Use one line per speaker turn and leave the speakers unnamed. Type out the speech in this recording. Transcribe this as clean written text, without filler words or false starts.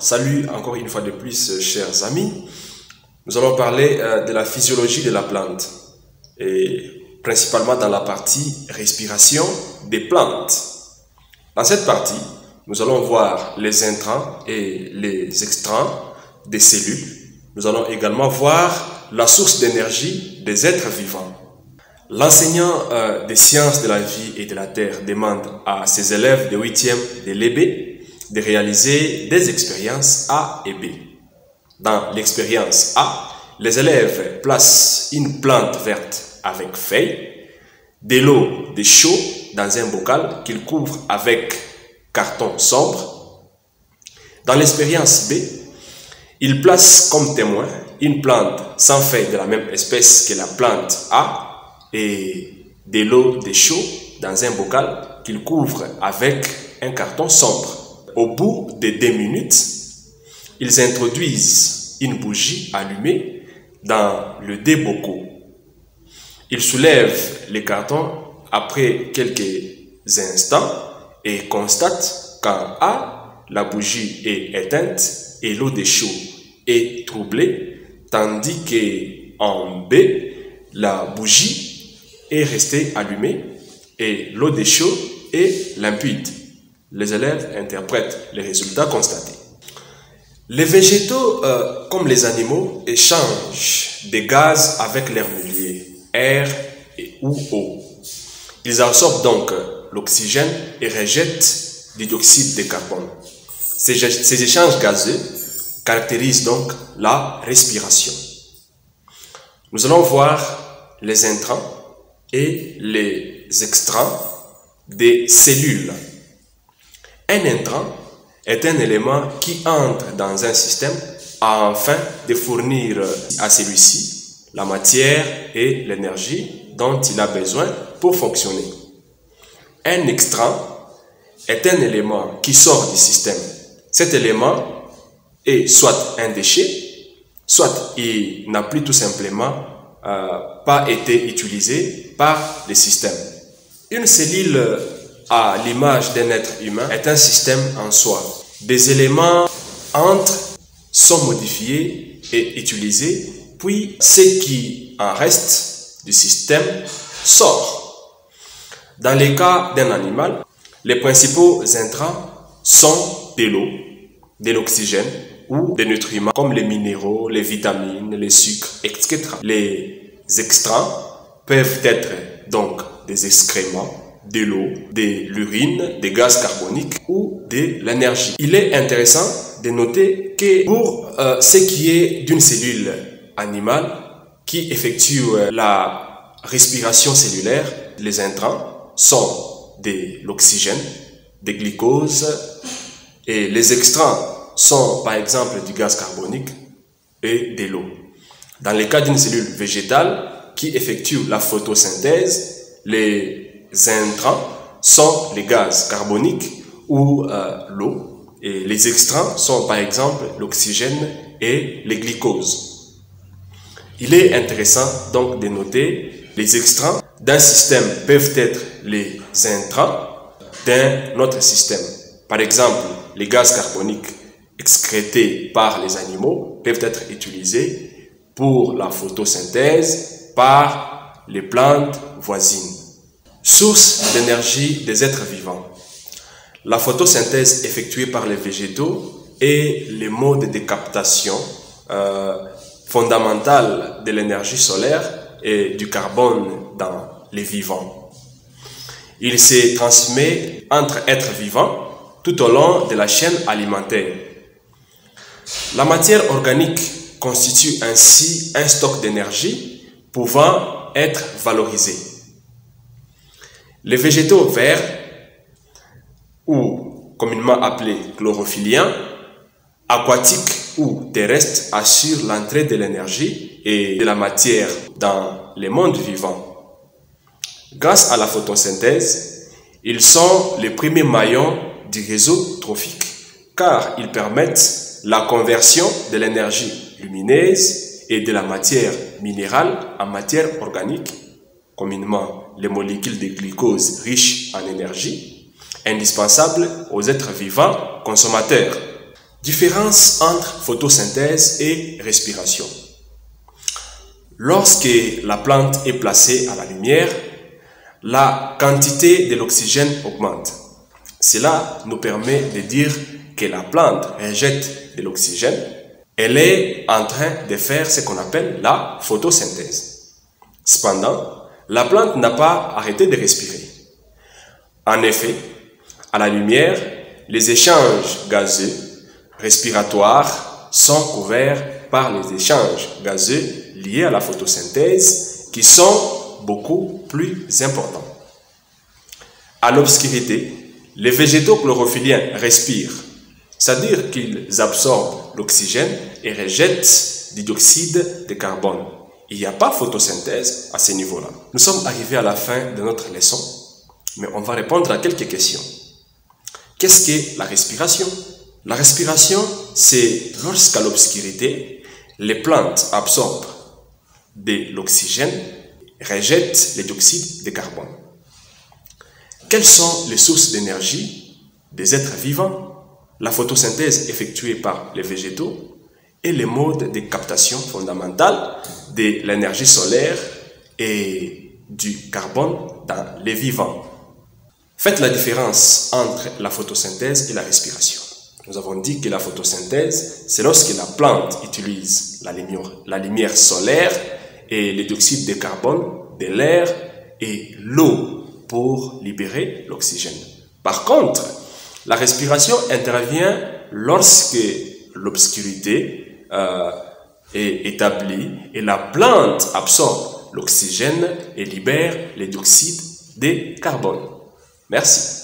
Salut encore une fois de plus, chers amis. Nous allons parler de la physiologie de la plante et principalement dans la partie respiration des plantes. Dans cette partie, nous allons voir les intrants et les extrants des cellules. Nous allons également voir la source d'énergie des êtres vivants. L'enseignant des sciences de la vie et de la terre demande à ses élèves de 8e de l'EB de réaliser des expériences A et B. Dans l'expérience A, les élèves placent une plante verte avec feuilles, de l'eau de chaud dans un bocal qu'ils couvrent avec carton sombre. Dans l'expérience B, ils placent comme témoin une plante sans feuilles de la même espèce que la plante A et de l'eau de chaud dans un bocal qu'ils couvrent avec un carton sombre. Au bout de 2 minutes, ils introduisent une bougie allumée dans le débocaux. Ils soulèvent les cartons après quelques instants et constatent qu'en A, la bougie est éteinte et l'eau de chaud est troublée, tandis qu'en B, la bougie est restée allumée et l'eau de chaud est limpide. Les élèves interprètent les résultats constatés. Les végétaux, comme les animaux, échangent des gaz avec l'air milieu, air ou eau. Ils absorbent donc l'oxygène et rejettent du dioxyde de carbone. Ces échanges gazeux caractérisent donc la respiration. Nous allons voir les intrants et les extrants des cellules. Un intrant est un élément qui entre dans un système afin de fournir à celui-ci la matière et l'énergie dont il a besoin pour fonctionner. Un extrant est un élément qui sort du système. Cet élément est soit un déchet, soit il n'a plus tout simplement pas été utilisé par le système. Une cellule à l'image d'un être humain est un système en soi. Des éléments entrent, sont modifiés et utilisés, puis ce qui en reste du système sort. Dans le cas d'un animal, les principaux intrants sont de l'eau, de l'oxygène ou des nutriments comme les minéraux, les vitamines, les sucres, etc. Les extrants peuvent être donc des excréments, de l'eau, de l'urine, des gaz carboniques ou de l'énergie. Il est intéressant de noter que pour ce qui est d'une cellule animale qui effectue la respiration cellulaire, les intrants sont de l'oxygène, des glucoses et les extrants sont par exemple du gaz carbonique et de l'eau. Dans le cas d'une cellule végétale qui effectue la photosynthèse, les intrants sont les gaz carboniques ou l'eau et les extrants sont par exemple l'oxygène et les glucoses. Il est intéressant donc de noter les extrants d'un système peuvent être les intrants d'un autre système. Par exemple, les gaz carboniques excrétés par les animaux peuvent être utilisés pour la photosynthèse par les plantes voisines. Source d'énergie des êtres vivants. La photosynthèse effectuée par les végétaux est le mode de captation fondamental de l'énergie solaire et du carbone dans les vivants. Il se transmet entre êtres vivants tout au long de la chaîne alimentaire. La matière organique constitue ainsi un stock d'énergie pouvant être valorisé. Les végétaux verts, ou communément appelés chlorophylliens, aquatiques ou terrestres, assurent l'entrée de l'énergie et de la matière dans le monde vivant. Grâce à la photosynthèse, ils sont les premiers maillons du réseau trophique, car ils permettent la conversion de l'énergie lumineuse et de la matière minérale en matière organique, communément les molécules de glucose riches en énergie, indispensables aux êtres vivants consommateurs. Différence entre photosynthèse et respiration. Lorsque la plante est placée à la lumière, la quantité de l'oxygène augmente. Cela nous permet de dire que la plante rejette de l'oxygène. Elle est en train de faire ce qu'on appelle la photosynthèse. Cependant, la plante n'a pas arrêté de respirer. En effet, à la lumière, les échanges gazeux respiratoires sont couverts par les échanges gazeux liés à la photosynthèse qui sont beaucoup plus importants. À l'obscurité, les végétaux chlorophylliens respirent, c'est-à-dire qu'ils absorbent l'oxygène et rejettent du dioxyde de carbone. Il n'y a pas photosynthèse à ce niveau-là. Nous sommes arrivés à la fin de notre leçon, mais on va répondre à quelques questions. Qu'est-ce qu'est la respiration? La respiration, c'est lorsqu'à l'obscurité, les plantes absorbent de l'oxygène, rejettent le dioxyde de carbone. Quelles sont les sources d'énergie des êtres vivants? La photosynthèse effectuée par les végétaux et les modes de captation fondamentale de l'énergie solaire et du carbone dans les vivants. Faites la différence entre la photosynthèse et la respiration. Nous avons dit que la photosynthèse, c'est lorsque la plante utilise la lumière solaire et le dioxyde de carbone de l'air et l'eau pour libérer l'oxygène. Par contre, la respiration intervient lorsque l'obscurité est établie et la plante absorbe l'oxygène et libère le dioxyde de carbone. Merci.